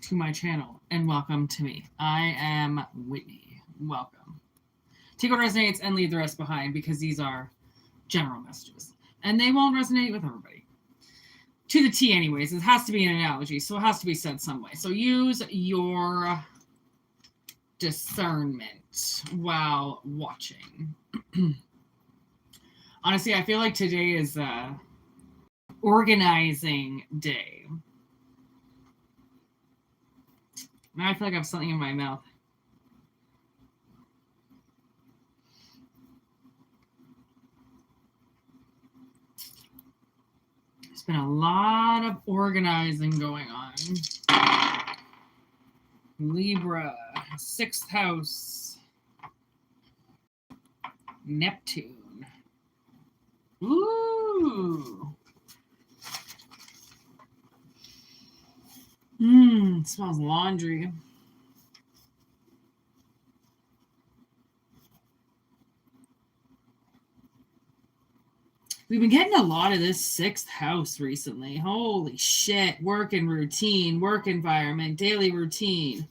to my channel and welcome to me. I am Whitney. Welcome. Take what resonates and leave the rest behind because these are general messages and they won't resonate with everybody. To the T anyways, it has to be an analogy, so it has to be said some way. So use your discernment while watching. Honestly, I feel like today is a organizing day. Now I feel like I have something in my mouth. There's been a lot of organizing going on. Libra, 6th house, Neptune. Ooh. It smells laundry. We've been getting a lot of this 6th house recently. Holy shit. Work and routine, work environment, daily routine.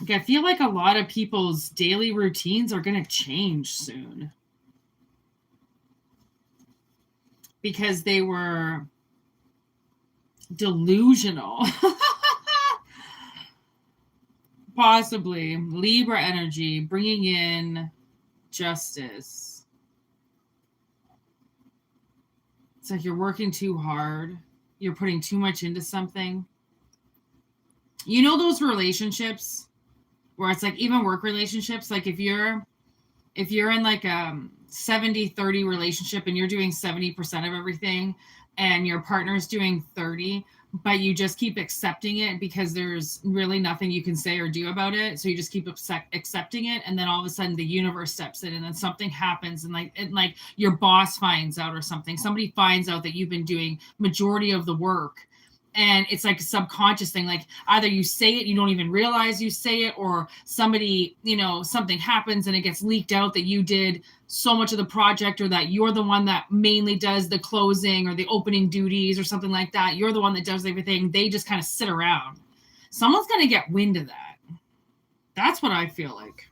Like, I feel like a lot of people's daily routines are going to change soon. Because they were delusional. Possibly. Libra energy, bringing in justice. It's like you're working too hard. You're putting too much into something. You know those relationships where it's like even work relationships, like if you're in like a 70-30 relationship and you're doing 70% of everything and your partner's doing 30, but you just keep accepting it because there's really nothing you can say or do about it. So you just keep accepting it. And then all of a sudden the universe steps in and then something happens and like your boss finds out or something. Somebody finds out that you've been doing majority of the work. And it's like a subconscious thing. Like either you say it, you don't even realize you say it, or somebody, something happens and it gets leaked out that you did so much of the project, or that you're the one that mainly does the closing or the opening duties or something like that. You're the one that does everything. They just kind of sit around. Someone's going to get wind of that. That's what I feel like.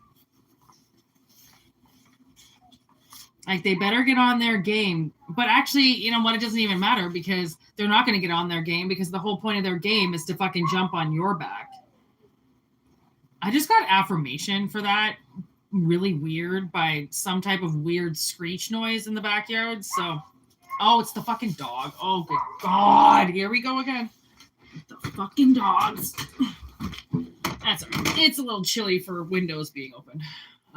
Like they better get on their game. But actually, you know what? It doesn't even matter because they're not going to get on their game because the whole point of their game is to fucking jump on your back. I just got affirmation for that. Really weird by some type of weird screech noise in the backyard. So, oh, it's the fucking dog. Oh, good God. Here we go again. The fucking dogs. That's all right. It's a little chilly for windows being open.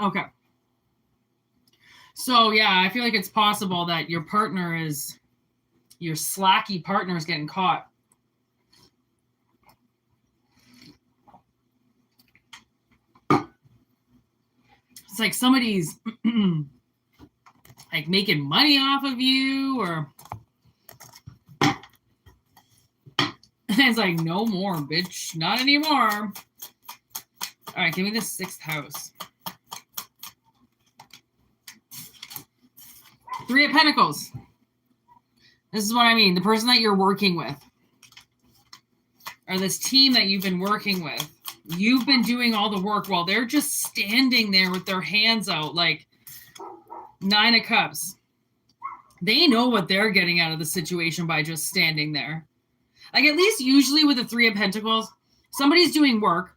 Okay. So, yeah, I feel like it's possible that your slacky partner is getting caught. It's like somebody's like making money off of you, or it's like, no more, bitch. Not anymore. All right, give me the 6th house. 3 of Pentacles. This is what I mean. The person that you're working with, or this team that you've been working with, you've been doing all the work while they're just standing there with their hands out, like 9 of Cups. They know what they're getting out of the situation by just standing there. Like at least usually with the 3 of Pentacles, somebody's doing work,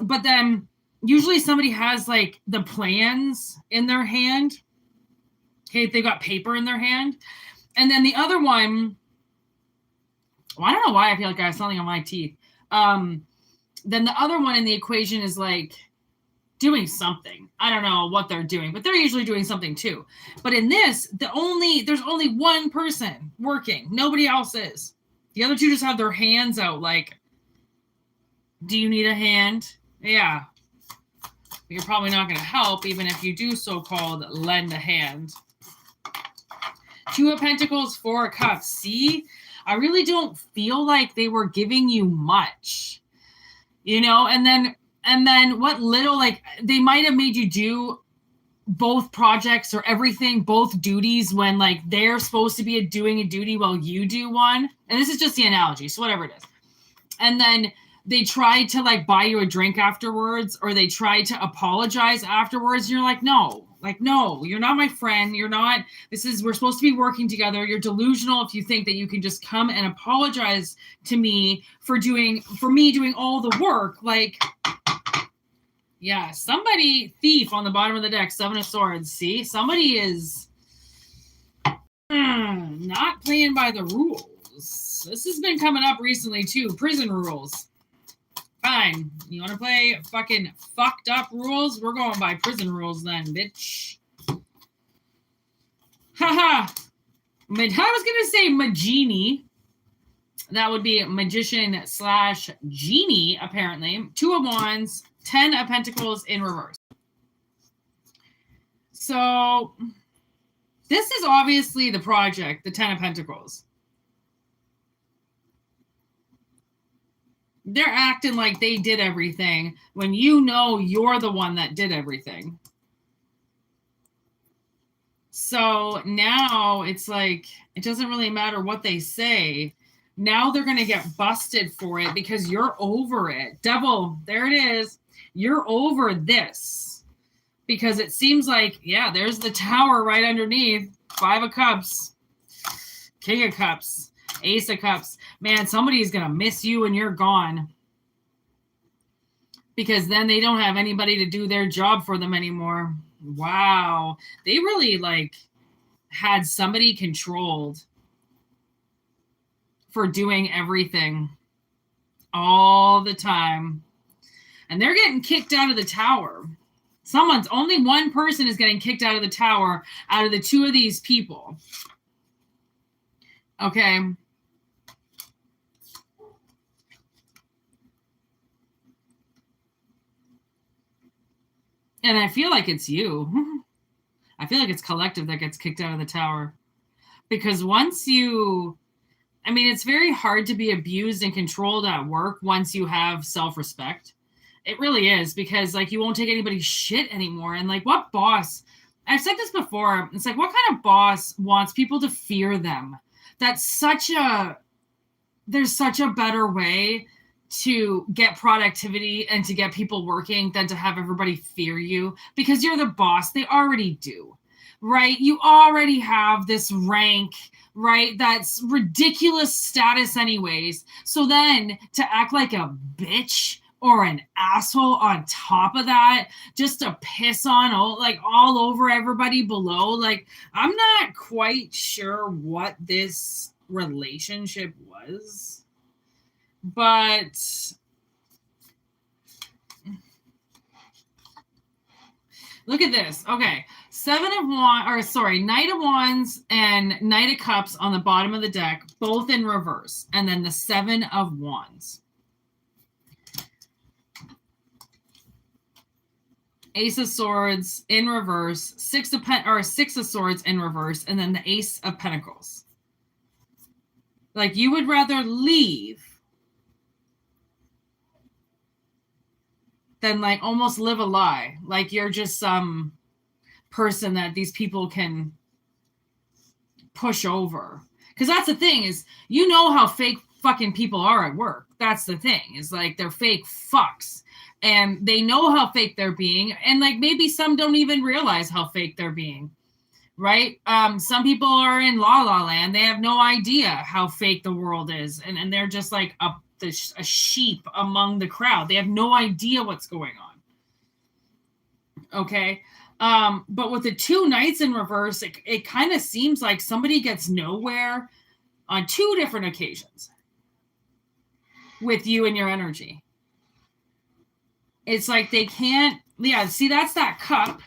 but then usually somebody has like the plans in their hand. Okay, they got paper in their hand. And then the other one, well, I don't know why I feel like I have something on my teeth. Then the other one in the equation is like doing something. I don't know what they're doing, but they're usually doing something too. But in this, there's only one person working. Nobody else is. The other two just have their hands out like, do you need a hand? Yeah. You're probably not going to help even if you do so-called lend a hand. 2 of Pentacles, 4 of Cups. See, I really don't feel like they were giving you much, and then what little, like they might have made you do both projects or everything, both duties when like they're supposed to be doing a duty while you do one. And this is just the analogy. So whatever it is. And then they try to like buy you a drink afterwards, or they try to apologize afterwards. You're like, no, you're not my friend. You're not, we're supposed to be working together. You're delusional if you think that you can just come and apologize to me for me doing all the work. Like, yeah, thief on the bottom of the deck, 7 of Swords. See, somebody is not playing by the rules. This has been coming up recently too. Prison rules. Fine. You want to play fucking fucked up rules? We're going by prison rules then, bitch. Haha. I was going to say Magini. That would be magician / genie, apparently. 2 of Wands, 10 of Pentacles in reverse. So this is obviously the project, the 10 of Pentacles. They're acting like they did everything when you know you're the one that did everything. So now it's like, it doesn't really matter what they say. Now they're going to get busted for it because you're over it. Devil, there it is. You're over this. Because it seems like, yeah, there's the Tower right underneath. 5 of Cups. King of Cups. Ace of Cups. Man, somebody's going to miss you when you're gone. Because then they don't have anybody to do their job for them anymore. Wow. They really, like, had somebody controlled for doing everything all the time. And they're getting kicked out of the Tower. Only one person is getting kicked out of the Tower out of the 2 of these people. Okay. And I feel like it's you. I feel like it's collective that gets kicked out of the Tower. Because it's very hard to be abused and controlled at work once you have self-respect. It really is, because like you won't take anybody's shit anymore. And like, what boss? I've said this before. It's like, what kind of boss wants people to fear them? There's such a better way to get productivity and to get people working than to have everybody fear you, because you're the boss. They already do, right? You already have this rank, right? That's ridiculous status anyways. So then to act like a bitch or an asshole on top of that, just to piss on all over everybody below. Like, I'm not quite sure what this relationship was, but look at this. Okay. Knight of Wands and Knight of Cups on the bottom of the deck, both in reverse. And then the 7 of Wands. Ace of Swords in reverse, 6 of Swords in reverse, and then the Ace of Pentacles. Like, you would rather leave than like almost live a lie. Like you're just some person that these people can push over. Because that's the thing, is you know how fake fucking people are at work. That's the thing, is like they're fake fucks. And they know how fake they're being. And like maybe some don't even realize how fake they're being. Right? Some people are in La La Land. They have no idea how fake the world is. And they're just like a sheep among the crowd. They have no idea what's going on. Okay? But with the 2 Knights in reverse, it kind of seems like somebody gets nowhere on 2 different occasions with you and your energy. It's like they can't, see, that's that cup,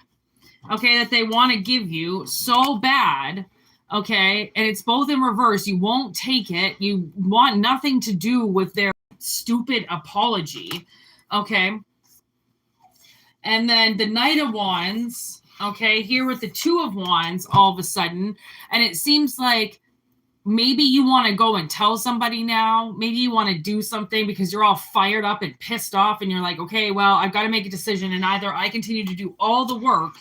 okay, that they want to give you so bad, okay, and it's both in reverse. You won't take it. You want nothing to do with their stupid apology, okay? And then the Knight of Wands, okay, here with the 2 of Wands all of a sudden, and it seems like maybe you want to go and tell somebody now. Maybe you want to do something because you're all fired up and pissed off and you're like, okay, well, I've got to make a decision, and either I continue to do all the work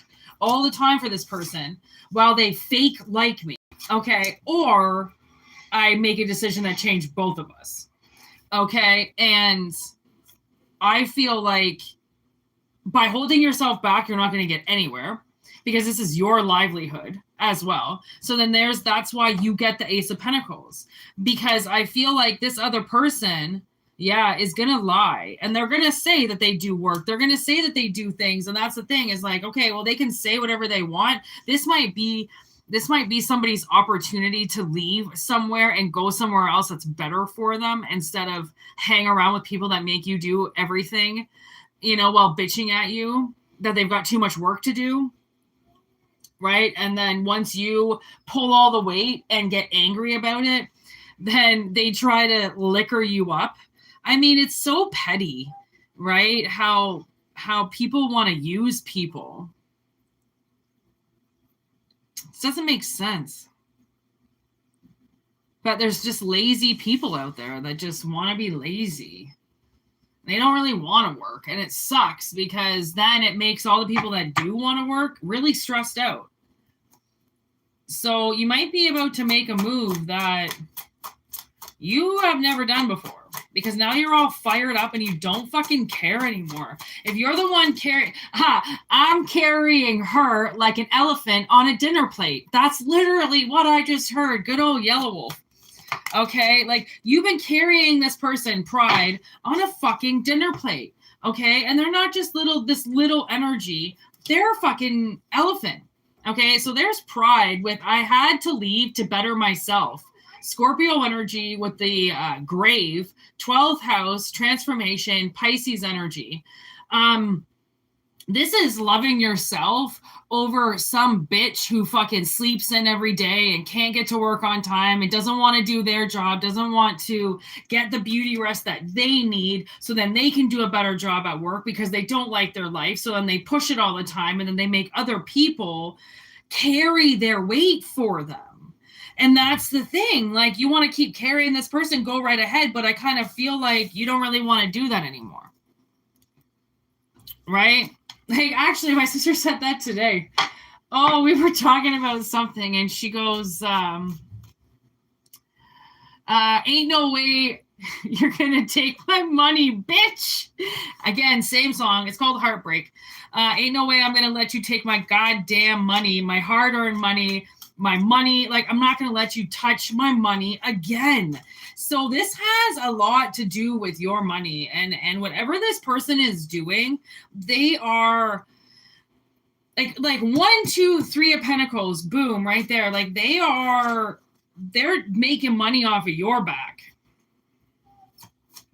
all the time for this person while they fake like me, okay, or I make a decision that changed both of us. Okay. And I feel like by holding yourself back, you're not going to get anywhere because this is your livelihood as well. So then that's why you get the Ace of Pentacles, because I feel like this other person, yeah, is going to lie, and they're going to say that they do work. They're going to say that they do things. And that's the thing, is like, okay, well, they can say whatever they want. This might be somebody's opportunity to leave somewhere and go somewhere else that's better for them, instead of hang around with people that make you do everything, while bitching at you that they've got too much work to do. Right. And then once you pull all the weight and get angry about it, then they try to liquor you up. I mean, it's so petty, right? How people want to use people. It doesn't make sense. But there's just lazy people out there that just want to be lazy. They don't really want to work, and it sucks, because then it makes all the people that do want to work really stressed out. So you might be about to make a move that you have never done before, because now you're all fired up and you don't fucking care anymore. If you're the one I'm carrying her like an elephant on a dinner plate. That's literally what I just heard. Good old Yellow Wolf. Okay, like, you've been carrying this person, Pride, on a fucking dinner plate. Okay, and they're not just this little energy. They're a fucking elephant. Okay, so there's Pride with, I had to leave to better myself. Scorpio energy with the grave, 12th house, transformation, Pisces energy. This is loving yourself over some bitch who fucking sleeps in every day and can't get to work on time and doesn't want to do their job, doesn't want to get the beauty rest that they need, so then they can do a better job at work because they don't like their life. So then they push it all the time, and then they make other people carry their weight for them. And that's the thing. Like, you want to keep carrying this person, go right ahead, but I kind of feel like you don't really want to do that anymore. Right? Like, actually, my sister said that today. Oh, we were talking about something, and she goes, ain't no way you're gonna take my money, bitch. Again, same song. It's called Heartbreak. Ain't no way I'm gonna let you take my goddamn money, my hard-earned money, my money. Like, I'm not gonna let you touch my money again. So this has a lot to do with your money, and whatever this person is doing, they are like 1, 2, 3 of Pentacles, boom, right there. Like, they're making money off of your back,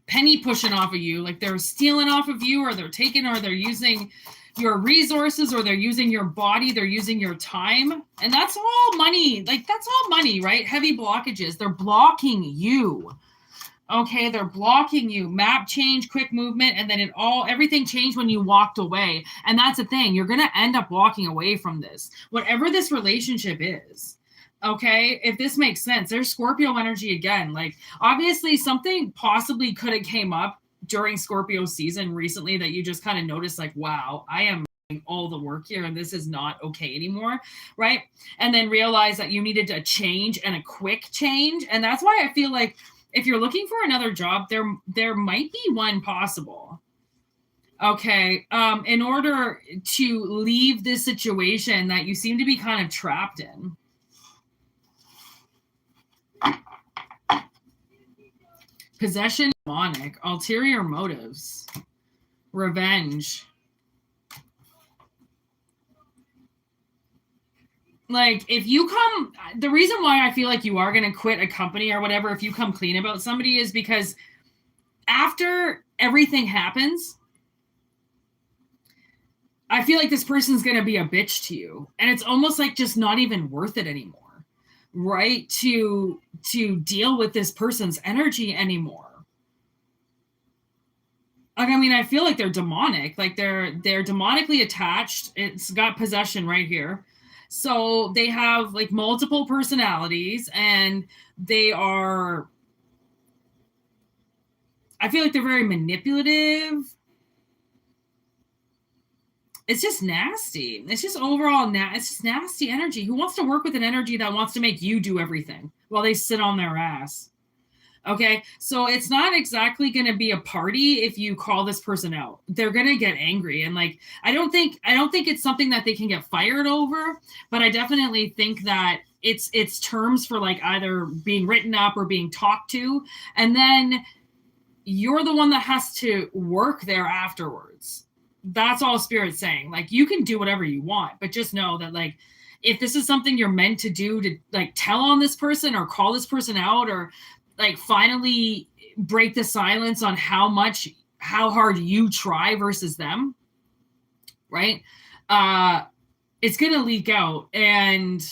penny pushing off of you. Like, they're stealing off of you, or they're taking, or they're using your resources, or they're using your body, they're using your time. And that's all money. Like, that's all money, right? Heavy blockages. They're blocking you. Okay, they're blocking you. Map change, quick movement, and then everything changed when you walked away. And that's the thing. You're going to end up walking away from this, whatever this relationship is. Okay, if this makes sense. There's Scorpio energy again. Like, obviously something possibly could have came up during Scorpio season recently that you just kind of noticed, like, wow, I am doing all the work here and this is not okay anymore, right? And then realize that you needed a change, and a quick change. And that's why I feel like if you're looking for another job, there might be one possible. Okay, in order to leave this situation that you seem to be kind of trapped in. Possession, demonic, ulterior motives, revenge. Like, if you the reason why I feel like you are going to quit a company or whatever, if you come clean about somebody, is because after everything happens, I feel like this person's going to be a bitch to you. And it's almost like just not even worth it anymore. Right, to deal with this person's energy anymore. Like, I mean, I feel like they're demonic. Like, they're demonically attached. It's got possession right here. So they have like multiple personalities, and I feel like they're very manipulative. It's just nasty. It's just overall it's just nasty energy. Who wants to work with an energy that wants to make you do everything while they sit on their ass? Okay, so it's not exactly going to be a party if you call this person out. They're going to get angry, and like I don't think it's something that they can get fired over, but I definitely think that it's terms for like either being written up or being talked to, and then you're the one that has to work there afterwards. That's all Spirit's saying. Like, you can do whatever you want, but just know that like if this is something you're meant to do, to like tell on this person or call this person out, or like finally break the silence on how hard you try versus them, right? It's gonna leak out, and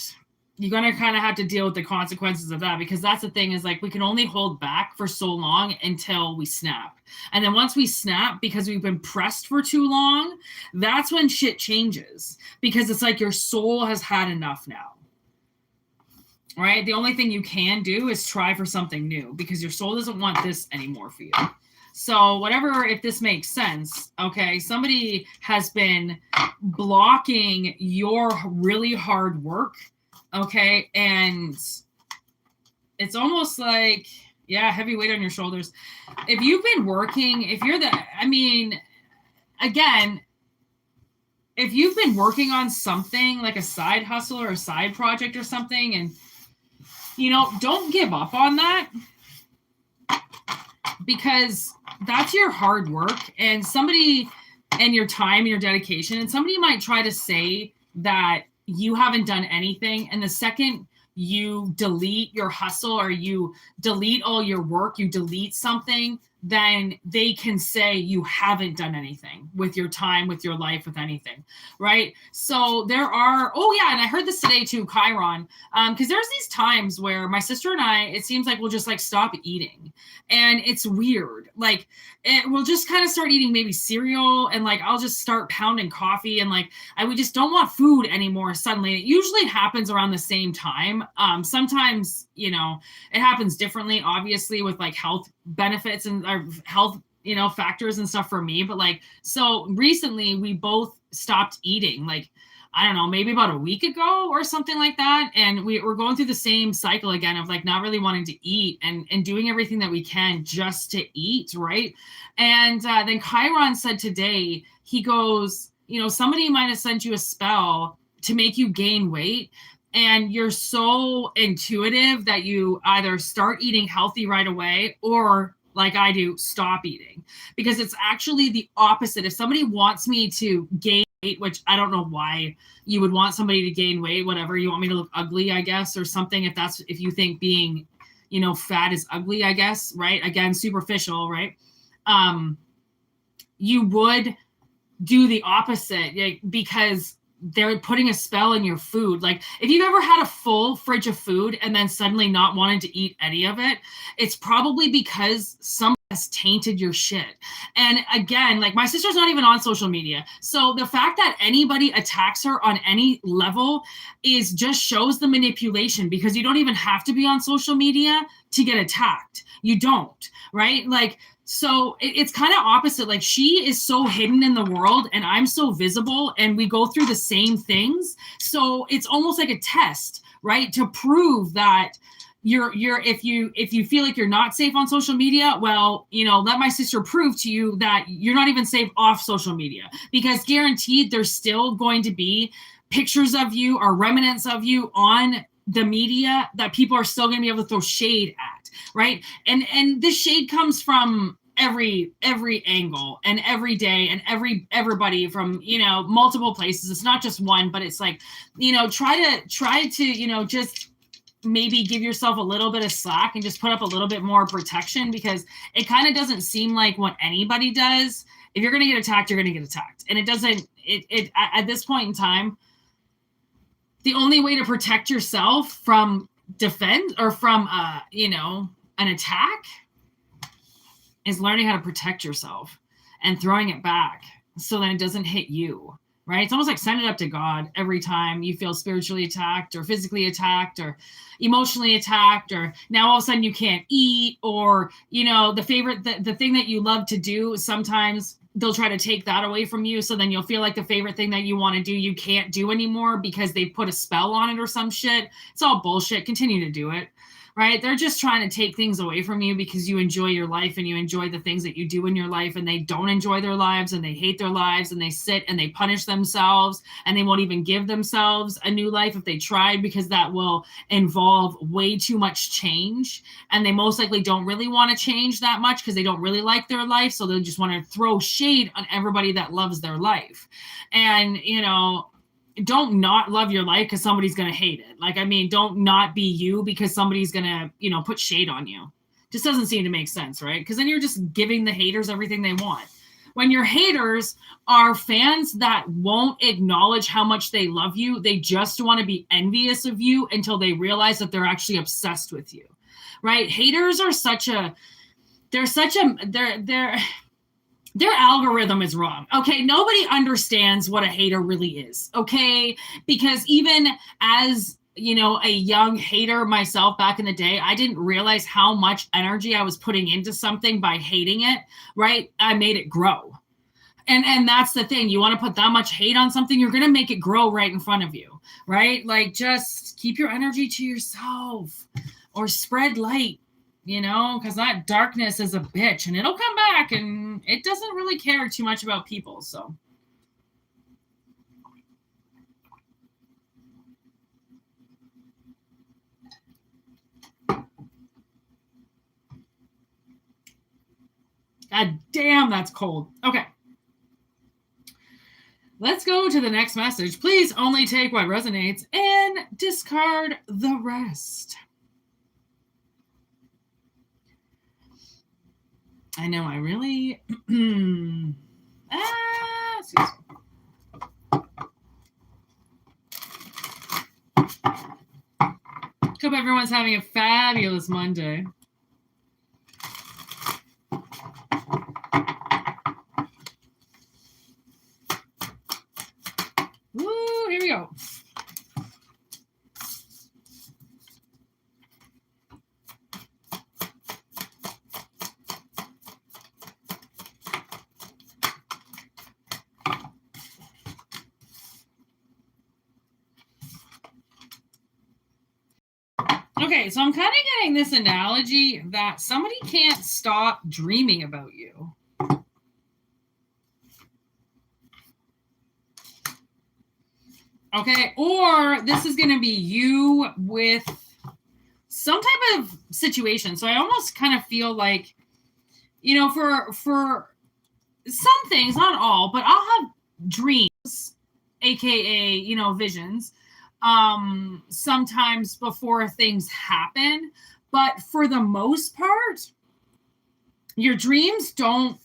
you're gonna kind of have to deal with the consequences of that, because that's the thing, is like we can only hold back for so long until we snap. And then once we snap, because we've been pressed for too long, that's when shit changes, because it's like your soul has had enough now. Right? The only thing you can do is try for something new, because your soul doesn't want this anymore for you. So whatever, if this makes sense, okay, somebody has been blocking your really hard work, okay, and it's almost like, yeah, heavy weight on your shoulders. If you've been working, if you've been working on something like a side hustle or a side project or something, and don't give up on that, because that's your hard work and your time and your dedication. And somebody might try to say that you haven't done anything. And the second you delete your hustle, or you delete all your work, you delete something, then they can say you haven't done anything with your time, with your life, with anything, right? So there are, and I heard this today too, Chiron, because there's these times where my sister and I, it seems like we'll just like stop eating, and it's weird. Like we'll just kind of start eating maybe cereal, and like I'll just start pounding coffee, and like we just don't want food anymore suddenly. It usually happens around the same time. Sometimes, it happens differently, obviously, with like health benefits and health, factors and stuff for me. But like, so recently we both stopped eating, like, I don't know, maybe about a week ago or something like that. And we're going through the same cycle again of like not really wanting to eat, and doing everything that we can just to eat, right? And then Chiron said today, he goes, somebody might have sent you a spell to make you gain weight, and you're so intuitive that you either start eating healthy right away, or like I do, stop eating, because it's actually the opposite. If somebody wants me to gain weight, which I don't know why you would want somebody to gain weight, whatever, you want me to look ugly, I guess, or something, if you think being, fat is ugly, I guess, right? Again, superficial, right? You would do the opposite, like, because they're putting a spell in your food. Like if you've ever had a full fridge of food and then suddenly not wanting to eat any of it, it's probably because somebody has tainted your shit. And again, like my sister's not even on social media. So the fact that anybody attacks her on any level just shows the manipulation, because you don't even have to be on social media to get attacked. You don't, right? Like, so it's kind of opposite. Like she is so hidden in the world and I'm so visible, and we go through the same things. So it's almost like a test, right? To prove that if you feel like you're not safe on social media, well, let my sister prove to you that you're not even safe off social media, because guaranteed there's still going to be pictures of you or remnants of you on the media that people are still going to be able to throw shade at, right? And this shade comes from every angle and every day and everybody from multiple places. It's not just one, but it's like try to just maybe give yourself a little bit of slack and just put up a little bit more protection, because it kind of doesn't seem like what anybody does. If you're going to get attacked, you're going to get attacked, and it doesn't. It at this point in time, the only way to protect yourself from defend or from an attack is learning how to protect yourself and throwing it back so that it doesn't hit you, right? It's almost like send it up to God every time you feel spiritually attacked or physically attacked or emotionally attacked, or now all of a sudden you can't eat, or the thing that you love to do, sometimes they'll try to take that away from you. So then you'll feel like the favorite thing that you want to do, you can't do anymore because they put a spell on it or some shit. It's all bullshit. Continue to do it. right? They're just trying to take things away from you because you enjoy your life and you enjoy the things that you do in your life, and they don't enjoy their lives and they hate their lives and they sit and they punish themselves and they won't even give themselves a new life if they tried, because that will involve way too much change. And they most likely don't really want to change that much because they don't really like their life. So they just want to throw shade on everybody that loves their life. And, you know, don't not love your life because somebody's going to hate it. Like, I mean, don't not be you because somebody's going to, you know, put shade on you. Just doesn't seem to make sense, right? Because then you're just giving the haters everything they want. When your haters are fans that won't acknowledge how much they love you, they just want to be envious of you until they realize that they're actually obsessed with you, right? Haters are their algorithm is wrong. Okay. Nobody understands what a hater really is. Okay. Because even as, you know, a young hater myself back in the day, I didn't realize how much energy I was putting into something by hating it. Right. I made it grow. And that's the thing. You want to put that much hate on something, you're going to make it grow right in front of you. Right. Like, just keep your energy to yourself or spread light. You know, because that darkness is a bitch and it'll come back, and it doesn't really care too much about people. So. God damn, that's cold. Okay. Let's go to the next message. Please only take what resonates and discard the rest. I know, I really... excuse me. Hope everyone's having a fabulous Monday. Woo, here we go. Okay, so I'm kind of getting this analogy that somebody can't stop dreaming about you. Okay, or this is going to be you with some type of situation. So I almost kind of feel like, you know, for some things, not all, but I'll have dreams, aka, you know, visions, sometimes before things happen. But for the most part, your dreams don't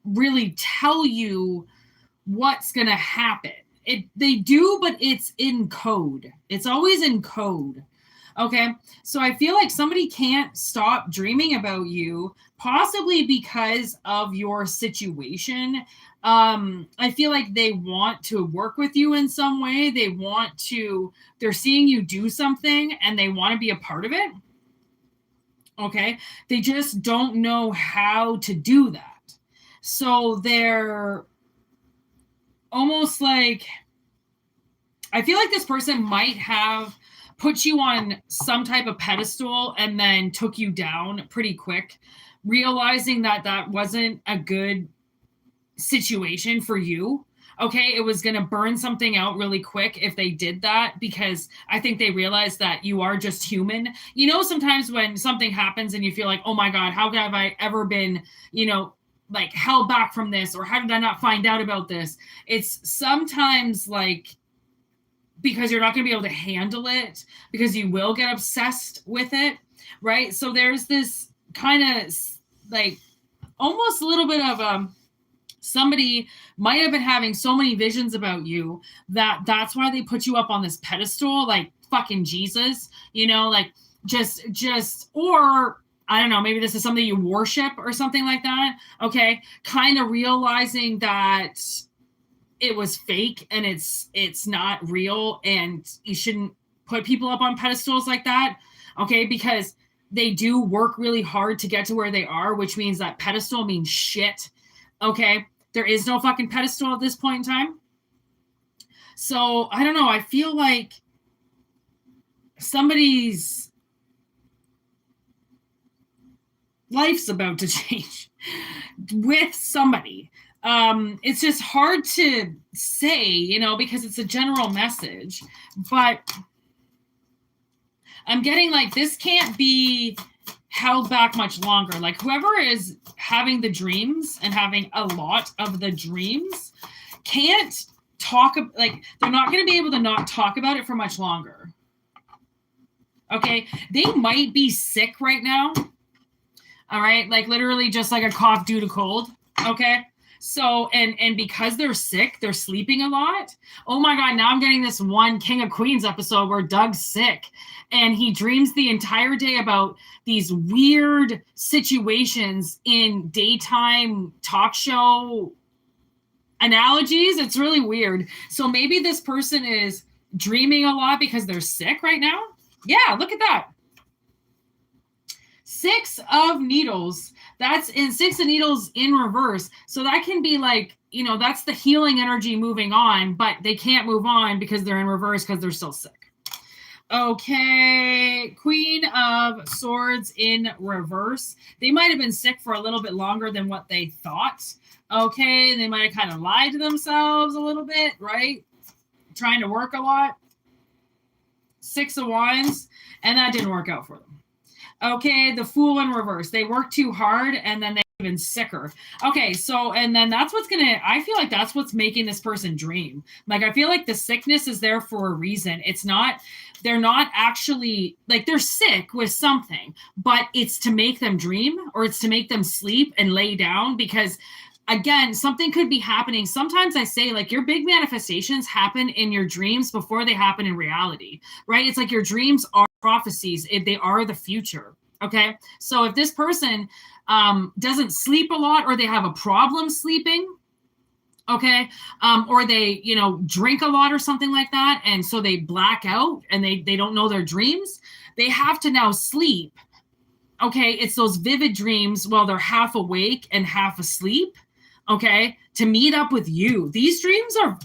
really tell you what's going to happen. They do, but it's in code. It's always in code. Okay. So I feel like somebody can't stop dreaming about you, possibly because of your situation. I feel like they want to work with you in some way. They're seeing you do something and they want to be a part of it. Okay. They just don't know how to do that. So they're almost like, I feel like this person might have put you on some type of pedestal and then took you down pretty quick, realizing that that wasn't a good situation for you. Okay, it was going to burn something out really quick if they did that, because I think they realized that you are just human. You know, sometimes when something happens and you feel like, oh my God, how have I ever been, you know, like held back from this, or how did I not find out about this? It's sometimes like, because you're not going to be able to handle it, because you will get obsessed with it, right? So there's this kind of like almost a little bit of somebody might have been having so many visions about you that's why they put you up on this pedestal, like fucking Jesus, you know, like just, or I don't know, maybe this is something you worship or something like that. Okay. Kind of realizing that it was fake and it's not real, and you shouldn't put people up on pedestals like that. Okay. Because they do work really hard to get to where they are, which means that pedestal means shit. Okay. There is no fucking pedestal at this point in time. So I don't know. I feel like somebody's life's about to change with somebody. It's just hard to say, you know, because it's a general message, but I'm getting like this can't be held back much longer. Like whoever is having the dreams and having a lot of the dreams can't talk, like they're not going to be able to not talk about it for much longer. Okay, they might be sick right now. All right, like literally just like a cough due to cold. Okay, so and because they're sick, they're sleeping a lot. Oh my God, now I'm getting this one King of Queens episode where Doug's sick and he dreams the entire day about these weird situations in daytime talk show analogies. It's really weird. So maybe this person is dreaming a lot because they're sick right now. Yeah, look at that. 6 of Needles. That's in 6 of Needles in reverse. So that can be like, you know, that's the healing energy moving on, but they can't move on because they're in reverse because they're still sick. Okay, Queen of Swords in reverse. They might have been sick for a little bit longer than what they thought. Okay, they might have kind of lied to themselves a little bit, right? Trying to work a lot. 6 of Wands, and that didn't work out for them. Okay, the Fool in reverse. They work too hard, and then they're even sicker. Okay, so, and then that's what's gonna, I feel like that's what's making this person dream. Like, I feel like the sickness is there for a reason. It's not, they're not actually, like, they're sick with something, but it's to make them dream, or it's to make them sleep and lay down, because again, something could be happening. Sometimes I say, like, your big manifestations happen in your dreams before they happen in reality, right? It's like your dreams are prophecies. They are the future, okay? So if this person doesn't sleep a lot, or they have a problem sleeping, okay, or they, you know, drink a lot or something like that, and so they black out and they don't know their dreams, they have to now sleep. Okay, it's those vivid dreams while they're half awake and half asleep. Okay, to meet up with you. These dreams are,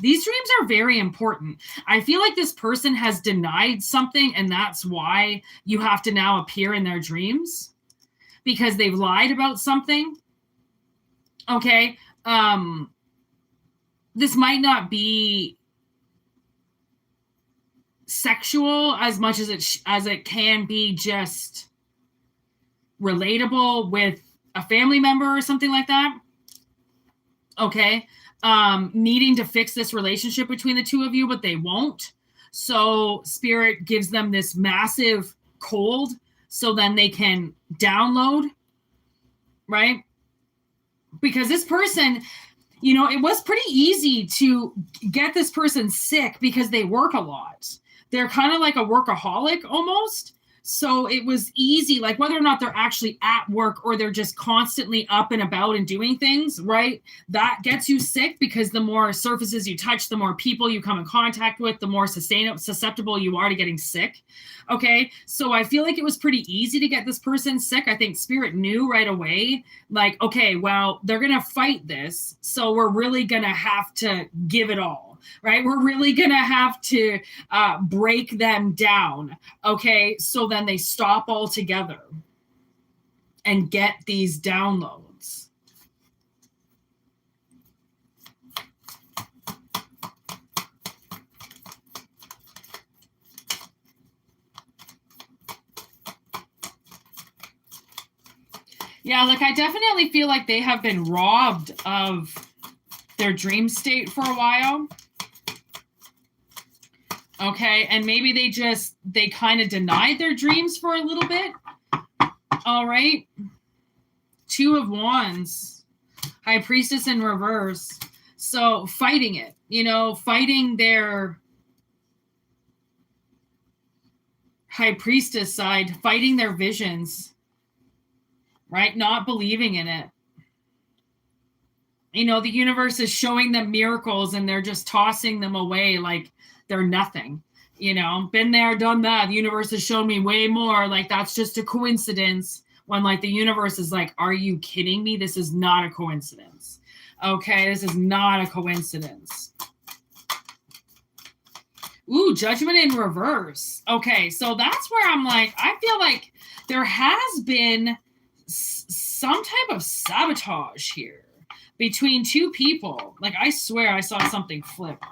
these dreams are very important. I feel like this person has denied something, and that's why you have to now appear in their dreams, because they've lied about something. Okay, this might not be sexual as much as it can be just relatable with a family member or something like that. Okay, needing to fix this relationship between the two of you, but they won't. So Spirit gives them this massive cold, so then they can download, right? Because this person, you know, it was pretty easy to get this person sick because they work a lot. They're kind of like a workaholic almost. So it was easy, like whether or not they're actually at work or they're just constantly up and about and doing things, right? That gets you sick, because the more surfaces you touch, the more people you come in contact with, the more susceptible you are to getting sick. Okay, so I feel like it was pretty easy to get this person sick. I think Spirit knew right away, like, okay, well, they're going to fight this, so we're really going to have to give it all. Right? We're really going to have to break them down. Okay. So then they stop altogether and get these downloads. Yeah. Like, I definitely feel like they have been robbed of their dream state for a while. Okay, and maybe they kind of denied their dreams for a little bit. All right. 2 of Wands. High Priestess in reverse. So fighting it, you know, fighting their High Priestess side, fighting their visions, right? Not believing in it. You know, the universe is showing them miracles and they're just tossing them away like they're nothing. You know, been there, done that. The universe has shown me way more. Like, that's just a coincidence. When, like, the universe is like, are you kidding me? This is not a coincidence. Okay, this is not a coincidence. Ooh, Judgment in reverse. Okay, so that's where I'm like, I feel like there has been some type of sabotage here between two people. Like, I swear I saw something flip.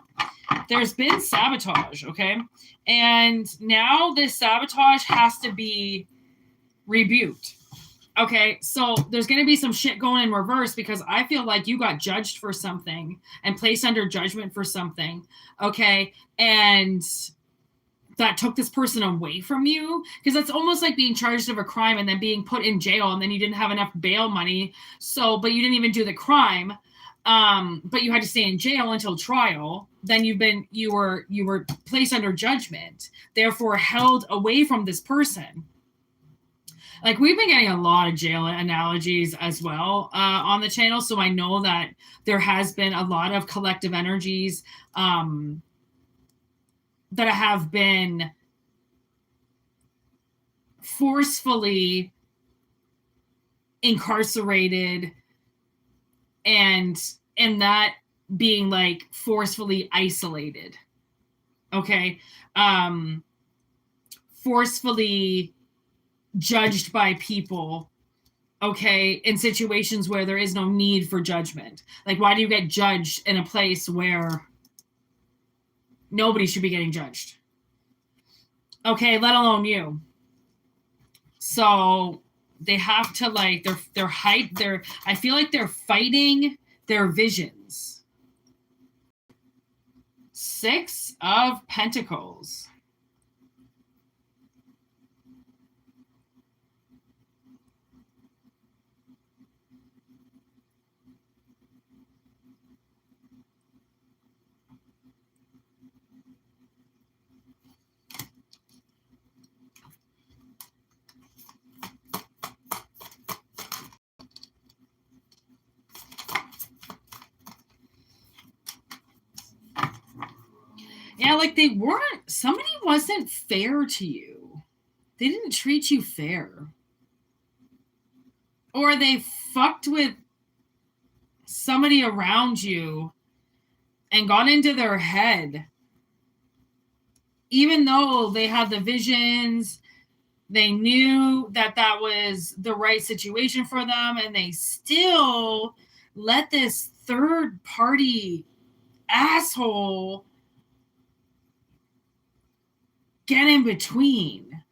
There's been sabotage, okay? And now this sabotage has to be rebuked. Okay, so there's going to be some shit going in reverse because I feel like you got judged for something and placed under judgment for something, okay? And that took this person away from you, because that's almost like being charged of a crime and then being put in jail, and then you didn't have enough bail money, but you didn't even do the crime, but you had to stay in jail until trial. Then you were placed under judgment, therefore held away from this person. Like, we've been getting a lot of jail analogies as well on the channel, so I know that there has been a lot of collective energies that have been forcefully incarcerated, and that being like forcefully isolated, okay? Forcefully judged by people, okay, in situations where there is no need for judgment. Like, why do you get judged in a place where nobody should be getting judged? Okay, let alone you. So they have to, like, I feel like they're fighting their visions. 6 of Pentacles. Yeah, like, somebody wasn't fair to you. They didn't treat you fair. Or they fucked with somebody around you and got into their head. Even though they had the visions, they knew that was the right situation for them, and they still let this third party asshole get in between.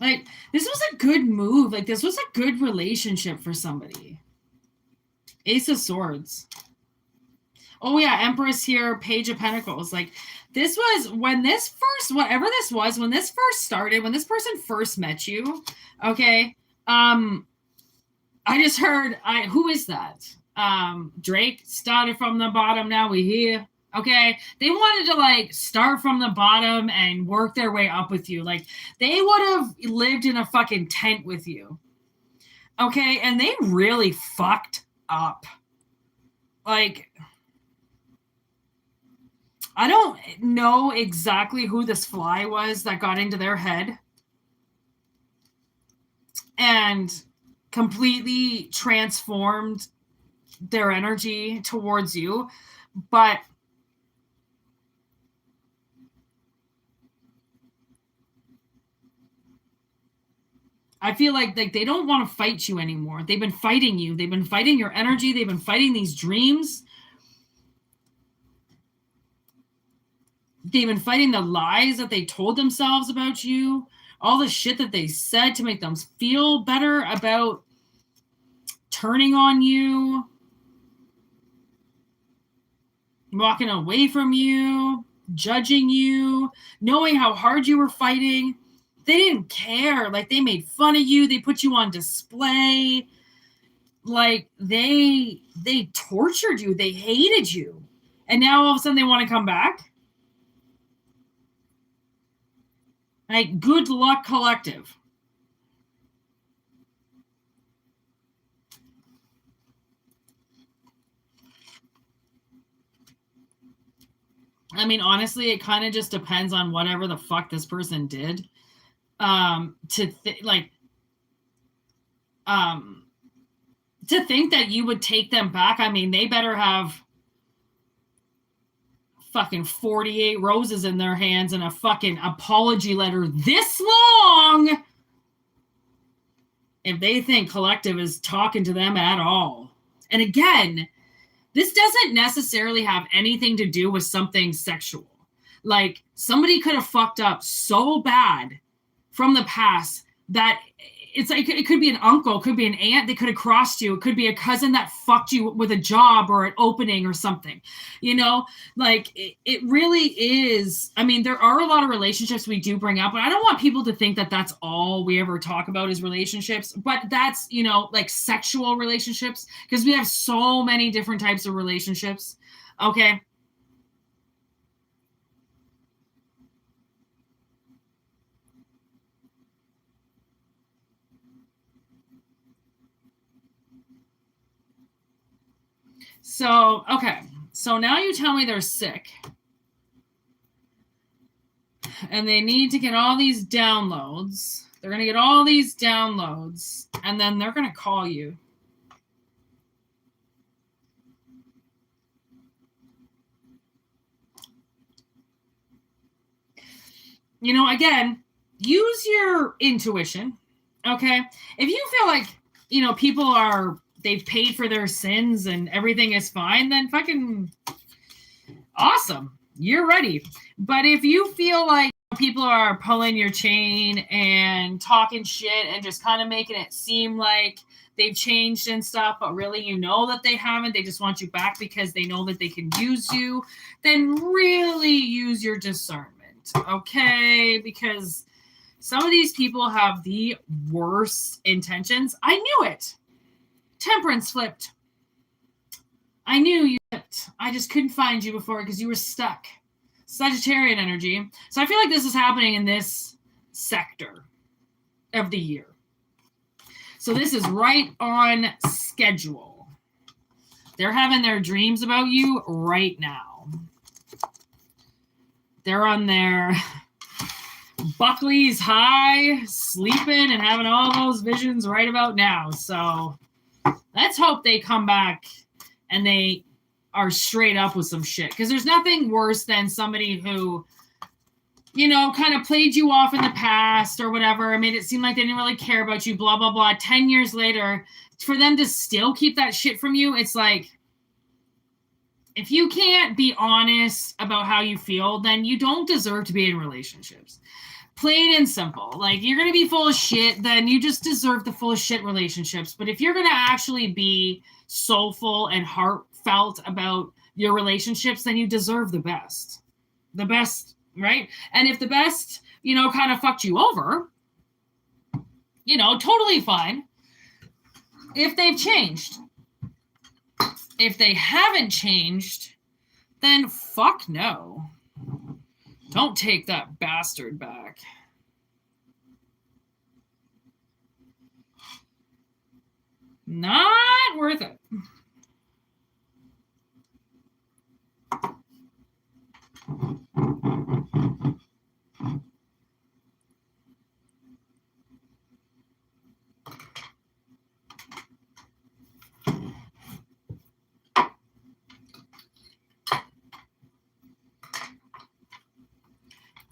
Like, this was a good move. Like, this was a good relationship for somebody. Ace of Swords. Oh yeah, Empress here, Page of Pentacles. Like, this was when this first, whatever this was, when this first started, when this person first met you, okay, I just heard, who is that? Drake started from the bottom, now we here. Okay, they wanted to, like, start from the bottom and work their way up with you. Like, they would have lived in a fucking tent with you. Okay, and they really fucked up. Like, I don't know exactly who this fly was that got into their head and completely transformed their energy towards you, but I feel like they don't want to fight you anymore. They've been fighting you. They've been fighting your energy. They've been fighting these dreams. They've been fighting the lies that they told themselves about you, all the shit that they said to make them feel better about turning on you, walking away from you, judging you, knowing how hard you were fighting. They didn't care. Like, they made fun of you. They put you on display. Like, they tortured you. They hated you. And now all of a sudden they want to come back? Like, good luck, collective. I mean, honestly, it kind of just depends on whatever the fuck this person did. To think that you would take them back. I mean, they better have fucking 48 roses in their hands and a fucking apology letter this long if they think collective is talking to them at all. And again, this doesn't necessarily have anything to do with something sexual. Like, somebody could have fucked up so bad from the past that it's like, it could be an uncle, it could be an aunt that could have crossed you, it could be a cousin that fucked you with a job or an opening or something, you know, like it really is. I mean, there are a lot of relationships we do bring up, but I don't want people to think that that's all we ever talk about is relationships, but that's, you know, like sexual relationships, because we have so many different types of relationships. Okay. So, okay. So now you tell me they're sick. And they need to get all these downloads. They're going to get all these downloads. And then they're going to call you. You know, again, use your intuition. Okay. If you feel like, you know, people are, they've paid for their sins and everything is fine, then fucking awesome. You're ready. But if you feel like people are pulling your chain and talking shit and just kind of making it seem like they've changed and stuff, but really you know that they haven't, they just want you back because they know that they can use you, then really use your discernment. Okay? Because some of these people have the worst intentions. I knew it. Temperance flipped. I knew you flipped. I just couldn't find you before because you were stuck. Sagittarian energy. So I feel like this is happening in this sector of the year. So this is right on schedule. They're having their dreams about you right now. They're on their Buckley's high, sleeping and having all those visions right about now. So let's hope they come back and they are straight up with some shit. Because there's nothing worse than somebody who, you know, kind of played you off in the past or whatever, made it seem like they didn't really care about you, blah, blah, blah. 10 years later, for them to still keep that shit from you, it's like, if you can't be honest about how you feel, then you don't deserve to be in relationships. Plain and simple. Like, you're going to be full of shit, then you just deserve the full of shit relationships. But if you're going to actually be soulful and heartfelt about your relationships, then you deserve the best. The best, right? And if the best, you know, kind of fucked you over, you know, totally fine. If they've changed. If they haven't changed, then fuck no. Don't take that bastard back. Not worth it.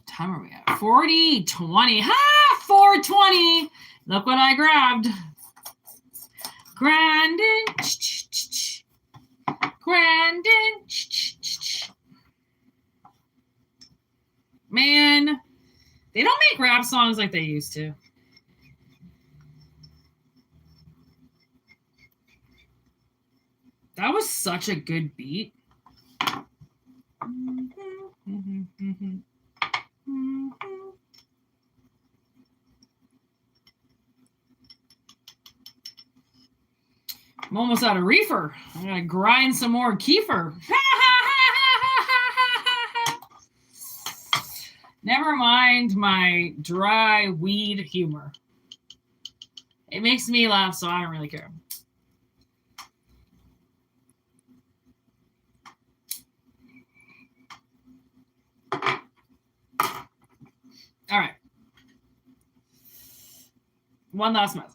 Time are we at? 40:20. Ha! 4:20. Look what I grabbed. Grandin. Grandin. Man, they don't make rap songs like they used to. That was such a good beat. I'm almost out of reefer. I'm going to grind some more kefir. Never mind my dry weed humor. It makes me laugh, so I don't really care. All right. One last message.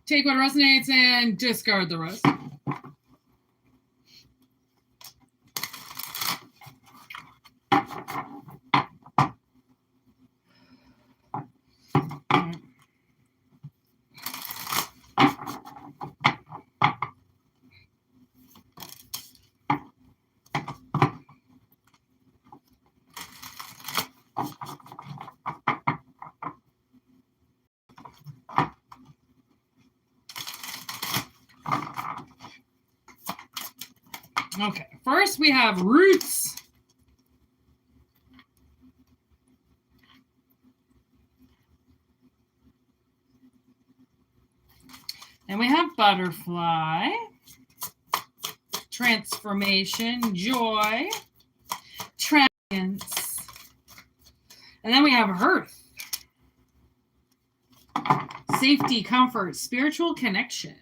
Take what resonates and discard the rest. Okay, first we have roots. Then we have butterfly, transformation, joy, transience. And then we have hearth, safety, comfort, spiritual connection.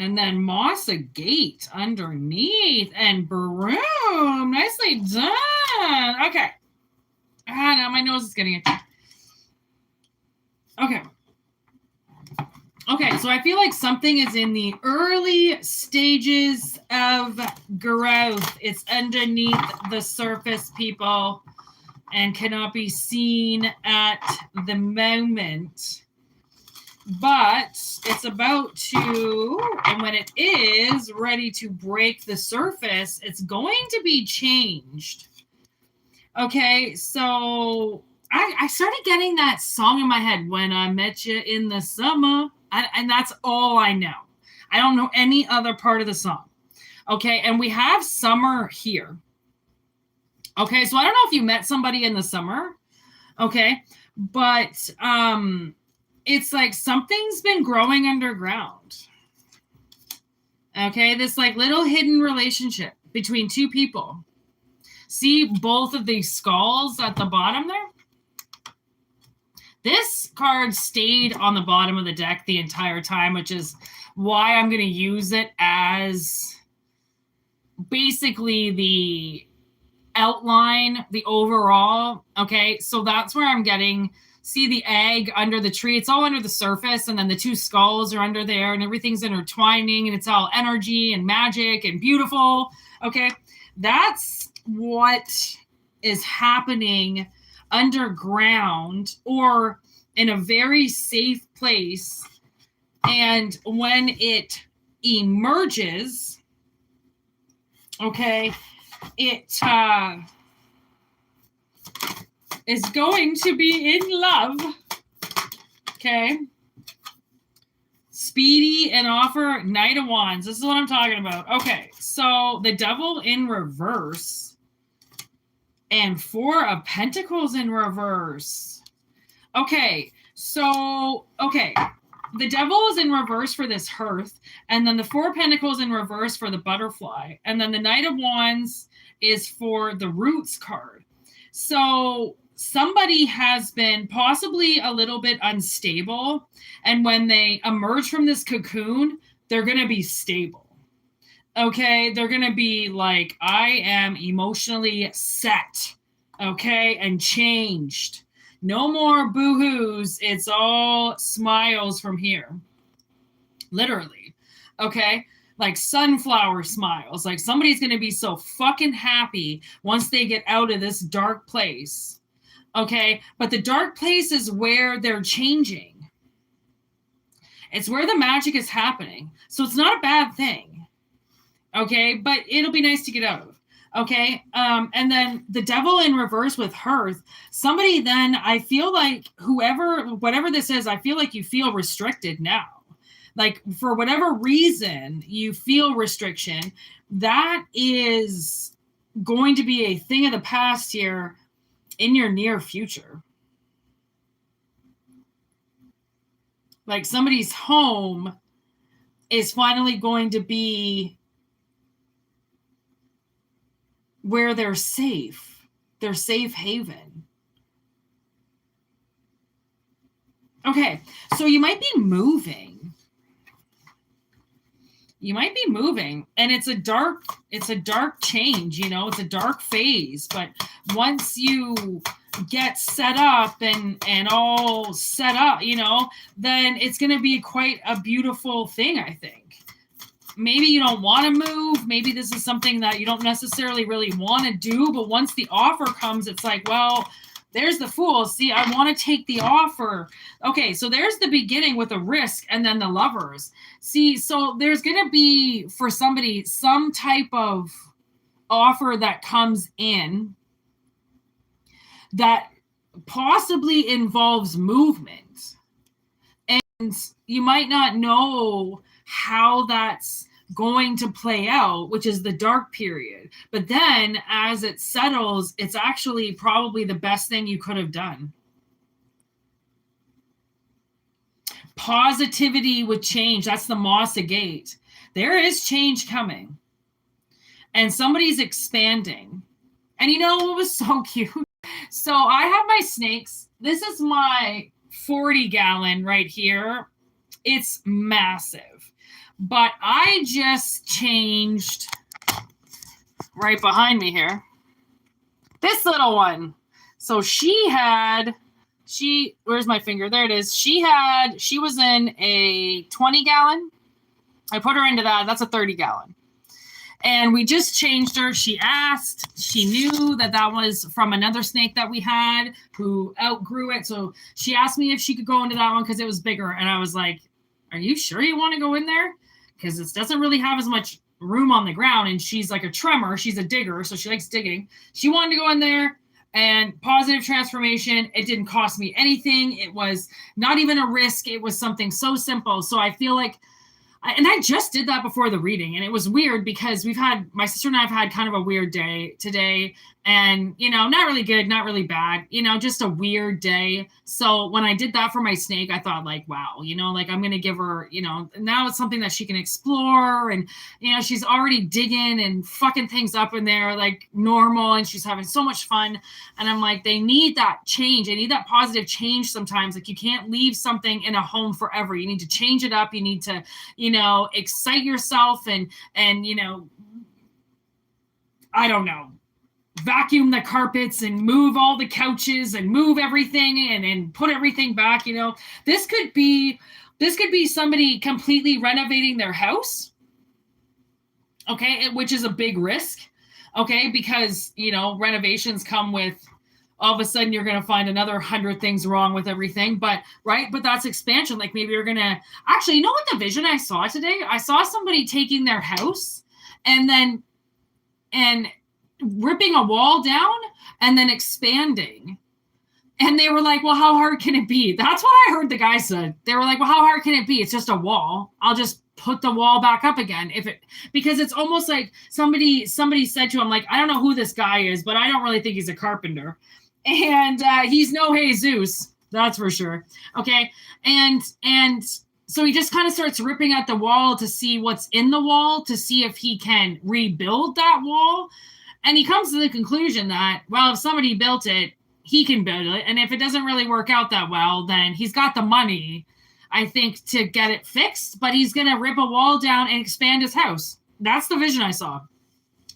And then moss, a gate underneath, and broom. Nicely done. Okay. Now my nose is getting itchy. Okay. Okay, so I feel like something is in the early stages of growth. It's underneath the surface, people, and cannot be seen at the moment. But it's about to, and when it is ready to break the surface, it's going to be changed. Okay, so I started getting that song in my head, When I Met You in the Summer, and that's all I know. I don't know any other part of the song. Okay, and we have summer here. Okay, so I don't know if you met somebody in the summer. Okay, but it's like something's been growing underground. Okay, this like little hidden relationship between two people. See both of these skulls at the bottom there? This card stayed on the bottom of the deck the entire time, which is why I'm going to use it as basically the outline, the overall. Okay, so that's where I'm getting... See the egg under the tree? It's all under the surface, and then the two skulls are under there, and everything's intertwining, and it's all energy and magic and beautiful. Okay, that's what is happening underground or in a very safe place. And when it emerges, okay, it is going to be in love. Okay. Speedy and offer Knight of Wands. This is what I'm talking about. Okay. So the Devil in reverse and Four of Pentacles in reverse. Okay. So, okay. The Devil is in reverse for this hearth, and then the Four of Pentacles in reverse for the butterfly, and then the Knight of Wands is for the roots card. So somebody has been possibly a little bit unstable, and when they emerge from this cocoon, they're going to be stable. Okay, they're going to be like, I am emotionally set, okay, and changed. No more boo-hoos. It's all smiles from here. Literally. Okay? Like sunflower smiles. Like somebody's going to be so fucking happy once they get out of this dark place. Okay? But the dark place is where they're changing. It's where the magic is happening. So it's not a bad thing. Okay? But it'll be nice to get out of. Okay. And then the Devil in reverse with hearth. Somebody then, I feel like whatever this is, I feel like you feel restricted now. Like for whatever reason you feel restriction, that is going to be a thing of the past here in your near future. Like somebody's home is finally going to be where they're safe, their safe haven. Okay, so you might be moving. You might be moving, and it's a dark change, you know, it's a dark phase. But once you get set up and all set up, you know, then it's going to be quite a beautiful thing, I think. Maybe you don't want to move. Maybe this is something that you don't necessarily really want to do. But once the offer comes, it's like, well, there's the Fool. See, I want to take the offer. Okay, so there's the beginning with a risk and then the Lovers. See, so there's going to be, for somebody, some type of offer that comes in that possibly involves movement. And you might not know how that's going to play out, which is the dark period. But then as it settles, it's actually probably the best thing you could have done. Positivity with change. That's the Masa Gate. There is change coming. And somebody's expanding. And you know what was so cute? So I have my snakes. This is my 40-gallon right here. It's massive. But I just changed right behind me here. This little one. So where's my finger? There it is. She was in a 20-gallon. I put her into that. That's a 30-gallon. And we just changed her. She asked. She knew that was from another snake that we had who outgrew it. So she asked me if she could go into that one because it was bigger. And I was like, are you sure you want to go in there? Because it doesn't really have as much room on the ground. And she's like a tremor. She's a digger, so she likes digging. She wanted to go in there, and positive transformation. It didn't cost me anything. It was not even a risk. It was something so simple. So I feel like, and I just did that before the reading, and it was weird because my sister and I have had kind of a weird day today, and, you know, not really good, not really bad, you know, just a weird day. So when I did that for my snake, I thought like, wow, you know, like I'm going to give her, you know, now it's something that she can explore. And, you know, she's already digging and fucking things up in there like normal. And she's having so much fun. And I'm like, they need that change. They need that positive change sometimes. Like you can't leave something in a home forever. You need to change it up. You need to, you know, excite yourself and, you know, I don't know, vacuum the carpets and move all the couches and move everything and put everything back. You know, this could be somebody completely renovating their house. Okay. Which is a big risk. Okay. Because, you know, renovations come with, all of a sudden you're going to find another 100 things wrong with everything. But right. But that's expansion. Like maybe you're going to actually, you know what the vision I saw today? I saw somebody taking their house and ripping a wall down and then expanding. And they were like, well, how hard can it be? That's what I heard the guy said. They were like, well, how hard can it be? It's just a wall. I'll just put the wall back up again. Because it's almost like somebody said to him, like, I don't know who this guy is, but I don't really think he's a carpenter. And he's no Jesus, that's for sure. Okay. And so he just kind of starts ripping at the wall to see what's in the wall, to see if he can rebuild that wall. And he comes to the conclusion that, well, if somebody built it, he can build it. And if it doesn't really work out that well, then he's got the money, I think, to get it fixed. But he's going to rip a wall down and expand his house. That's the vision I saw.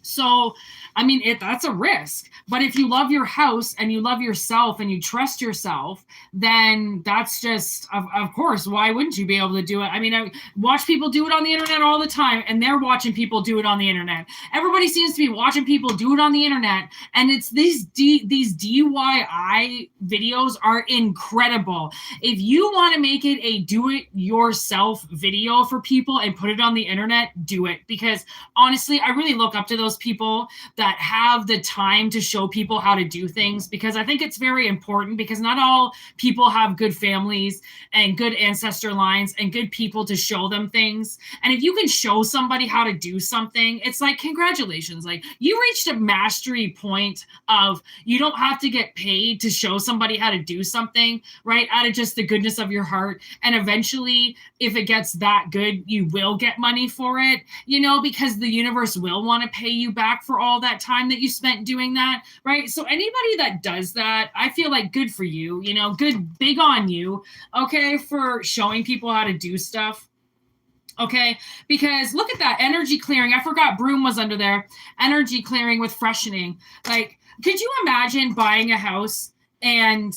So, I mean, that's a risk. But if you love your house and you love yourself and you trust yourself, then that's just, of course, why wouldn't you be able to do it? I mean, I watch people do it on the internet all the time, and they're watching people do it on the internet. Everybody seems to be watching people do it on the internet, and it's these DIY videos are incredible. If you want to make it a do-it-yourself video for people and put it on the internet, do it. Because honestly, I really look up to those people that have the time to show people how to do things, because I think it's very important, because not all people have good families and good ancestor lines and good people to show them things. And if you can show somebody how to do something, it's like, congratulations. Like, you reached a mastery point of you don't have to get paid to show somebody how to do something, right? Out of just the goodness of your heart. And eventually, if it gets that good, you will get money for it, you know, because the universe will want to pay you back for all that time that you spent doing that, right? So anybody that does that, I feel like good for you, you know, good, big on you, okay, for showing people how to do stuff. Okay, because look at that energy clearing. I forgot broom was under there. Energy clearing with freshening. Like, could you imagine buying a house and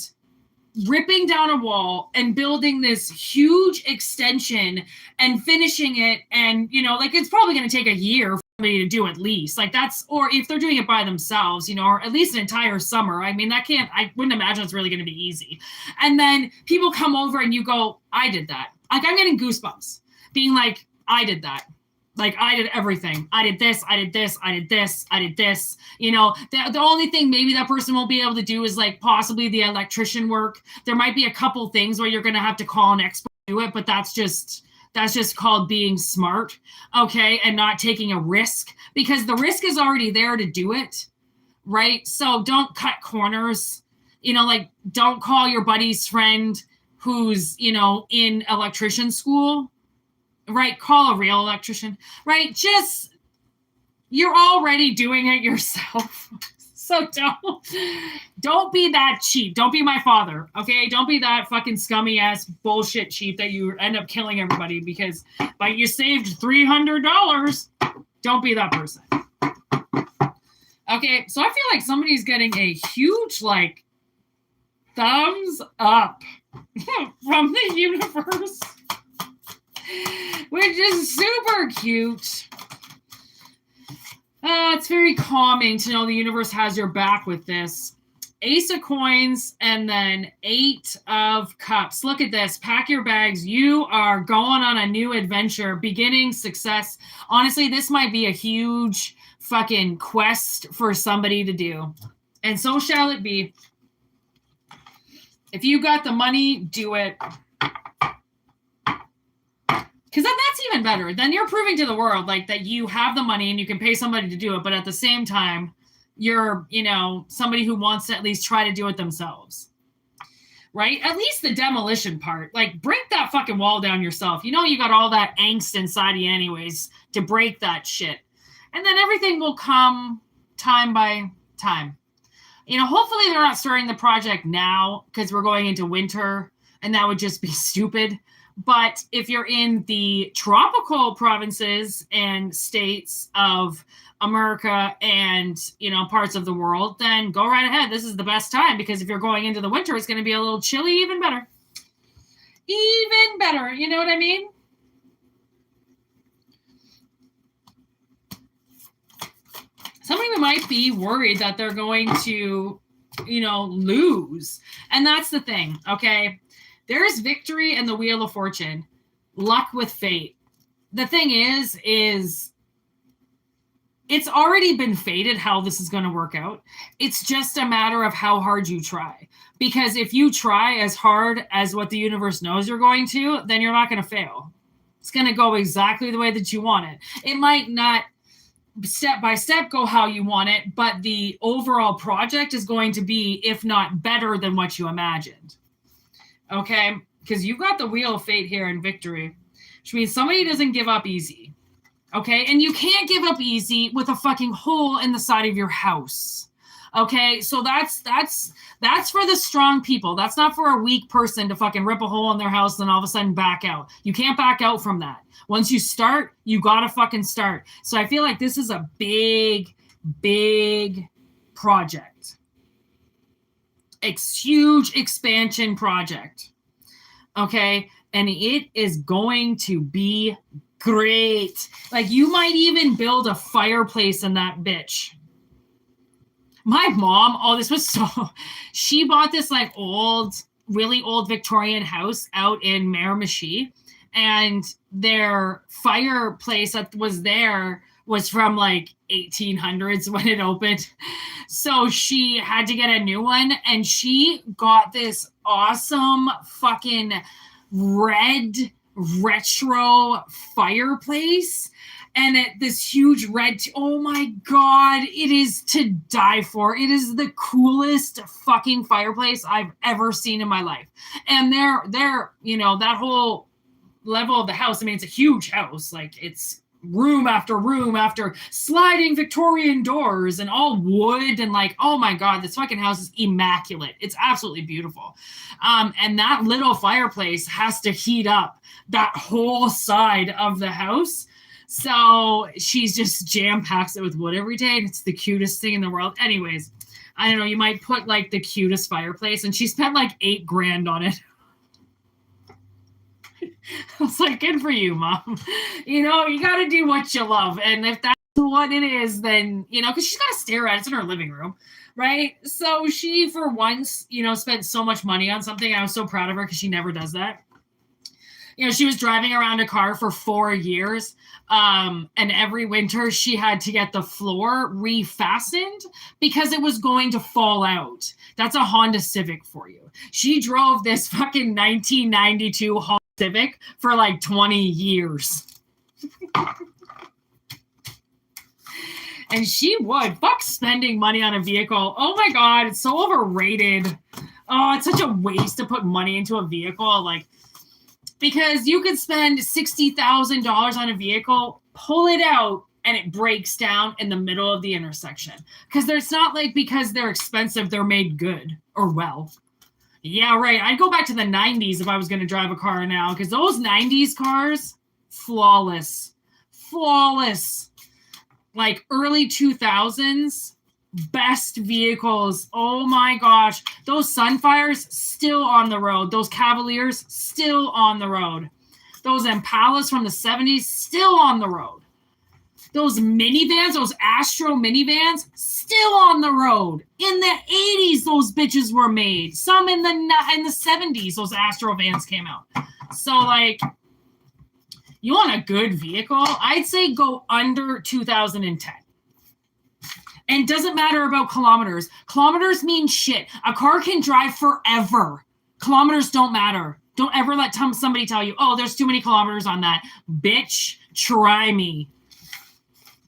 ripping down a wall and building this huge extension and finishing it? And, you know, like, it's probably going to take a year for somebody to do at least. Like, that's, or if they're doing it by themselves, you know, or at least an entire summer. I mean, I wouldn't imagine it's really going to be easy. And then people come over and you go, I did that. Like, I'm getting goosebumps. Being like, I did that. Like, I did everything. I did this, I did this, I did this, I did this. You know, the only thing maybe that person won't be able to do is like possibly the electrician work. There might be a couple things where you're going to have to call an expert to do it, but that's just called being smart, okay, and not taking a risk, because the risk is already there to do it, right? So don't cut corners. You know, like, don't call your buddy's friend who's, you know, in electrician school. Right, call a real electrician, right? Just, you're already doing it yourself. So don't be that cheap. Don't be my father, okay? Don't be that fucking scummy ass bullshit cheap that you end up killing everybody because, like, you saved $300. Don't be that person. Okay, so I feel like somebody's getting a huge, like, thumbs up from the universe. Which is super cute. It's very calming to know the universe has your back with this. Ace of coins and then 8 of cups. Look at this. Pack your bags. You are going on a new adventure. Beginning success. Honestly, this might be a huge fucking quest for somebody to do. And so shall it be. If you got the money, do it. Because then that's even better. Then you're proving to the world like that you have the money and you can pay somebody to do it. But at the same time, you're, you know, somebody who wants to at least try to do it themselves. Right? At least the demolition part. Like, break that fucking wall down yourself. You know you got all that angst inside of you anyways to break that shit. And then everything will come time by time. You know, hopefully they're not starting the project now because we're going into winter and that would just be stupid. But if you're in the tropical provinces and states of America and, you know, parts of the world, then go right ahead. This is the best time because if you're going into the winter, it's going to be a little chilly, even better. Even better. You know what I mean? Somebody might be worried that they're going to, you know, lose. And that's the thing, okay? There's victory in the Wheel of Fortune, luck with fate. The thing is it's already been fated how this is going to work out. It's just a matter of how hard you try. Because if you try as hard as what the universe knows you're going to, then you're not going to fail. It's going to go exactly the way that you want it. It might not step by step go how you want it, but the overall project is going to be, if not better than what you imagined. Okay, because you've got the Wheel of Fate here in victory, which means somebody doesn't give up easy. Okay, and you can't give up easy with a fucking hole in the side of your house. Okay, so that's for the strong people. That's not for a weak person to fucking rip a hole in their house and all of a sudden back out. You can't back out from that. Once you start, you gotta fucking start. So I feel like this is a big, big project. Huge expansion project. Okay, and it is going to be great. Like, you might even build a fireplace in that bitch. My mom, this was she bought this like really old Victorian house out in Miramichi, and their fireplace that was there was from like 1800s when it opened. So she had to get a new one, and she got this awesome fucking red retro fireplace. And this huge red, oh my God, it is to die for. It is the coolest fucking fireplace I've ever seen in my life. And they're, you know, that whole level of the house, I mean, it's a huge house. Like, it's room after room after sliding Victorian doors and all wood and like, oh my God, this fucking house is immaculate. It's absolutely beautiful. And that little fireplace has to heat up that whole side of the house. So she's just jam packs it with wood every day. And it's the cutest thing in the world. Anyways, I don't know, you might put like the cutest fireplace, and she spent like $8,000 on it. I was like, good for you, Mom. You know, you got to do what you love. And if that's what it is, then, you know, because she's got to stare at it. It's in her living room, right? So she, for once, you know, spent so much money on something. I was so proud of her because she never does that. You know, she was driving around a car for 4 years. And every winter she had to get the floor refastened because it was going to fall out. That's a Honda Civic for you. She drove this fucking 1992 Honda Civic for like 20 years. And she would. Fuck spending money on a vehicle. Oh my God, it's so overrated. Oh, it's such a waste to put money into a vehicle. Like, because you could spend $60,000 on a vehicle, pull it out, and it breaks down in the middle of the intersection. Because there's not like because they're expensive, they're made good or well. Yeah, right. I'd go back to the 90s if I was going to drive a car now, because those 90s cars, flawless. Flawless. Like early 2000s, best vehicles. Oh my gosh. Those Sunfires, still on the road. Those Cavaliers, still on the road. Those Impalas from the 70s, still on the road. Those minivans, those Astro minivans, still on the road. In the 80s, those bitches were made. Some in the 70s, those Astro vans came out. So, like, you want a good vehicle? I'd say go under 2010. And it doesn't matter about kilometers. Kilometers mean shit. A car can drive forever. Kilometers don't matter. Don't ever let somebody tell you, oh, there's too many kilometers on that. Bitch, try me.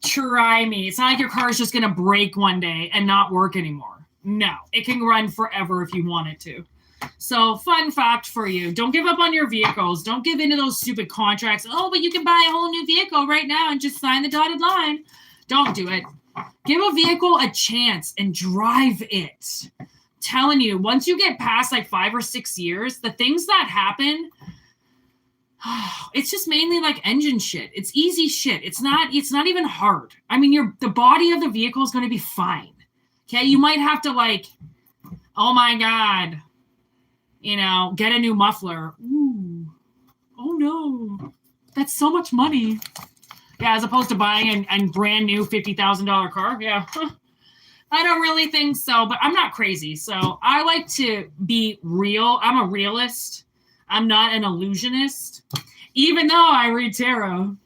Try me. It's not like your car is just going to break one day and not work anymore. No, it can run forever if you want it to. So, fun fact for you. Don't give up on your vehicles. Don't give into those stupid contracts. Oh, but you can buy a whole new vehicle right now and just sign the dotted line. Don't do it. Give a vehicle a chance and drive it. Telling you, once you get past like 5 or 6 years, the things that happen, it's just mainly like engine shit. It's easy shit. It's not even hard. I mean, the body of the vehicle is going to be fine. Okay. You might have to like, oh my God, you know, get a new muffler. Ooh. Oh no. That's so much money. Yeah. As opposed to buying a brand new $50,000 car. Yeah. I don't really think so, but I'm not crazy. So I like to be real. I'm a realist. I'm not an illusionist, even though I read tarot.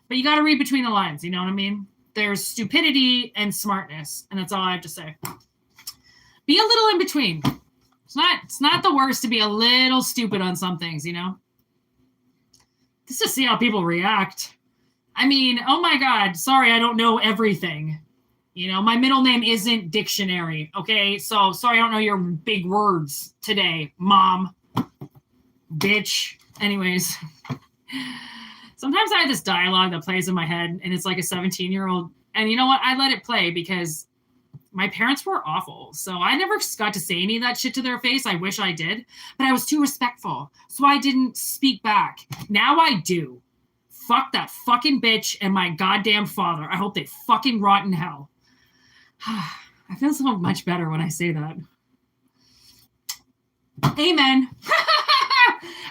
But you got to read between the lines. You know what I mean? There's stupidity and smartness, and that's all I have to say. Be a little in between. It's not the worst to be a little stupid on some things, you know? Just to see how people react. I mean, oh my God, sorry, I don't know everything. You know, my middle name isn't dictionary, okay? So, sorry, I don't know your big words today, Mom. Bitch. Anyways, sometimes I have this dialogue that plays in my head, and it's like a 17-year-old. And you know what? I let it play because my parents were awful. So I never got to say any of that shit to their face. I wish I did, but I was too respectful. So I didn't speak back. Now I do. Fuck that fucking bitch and my goddamn father. I hope they fucking rot in hell. I feel so much better when I say that. Amen.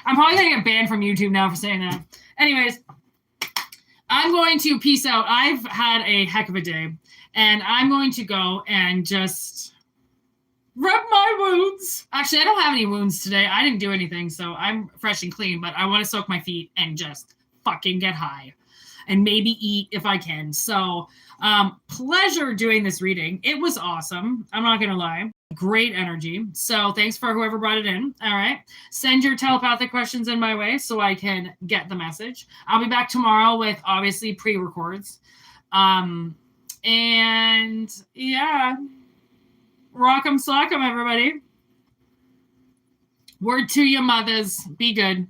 I'm probably going to get banned from YouTube now for saying that. Anyways, I'm going to peace out. I've had a heck of a day, and I'm going to go and just rub my wounds. Actually, I don't have any wounds today. I didn't do anything, so I'm fresh and clean, but I want to soak my feet and just fucking get high and maybe eat if I can. So, pleasure doing this reading. It was awesome. I'm not going to lie. Great energy. So thanks for whoever brought it in. All right. Send your telepathic questions in my way so I can get the message. I'll be back tomorrow with obviously pre-records. And yeah, rock 'em, sock 'em, everybody. Word to your mothers. Be good.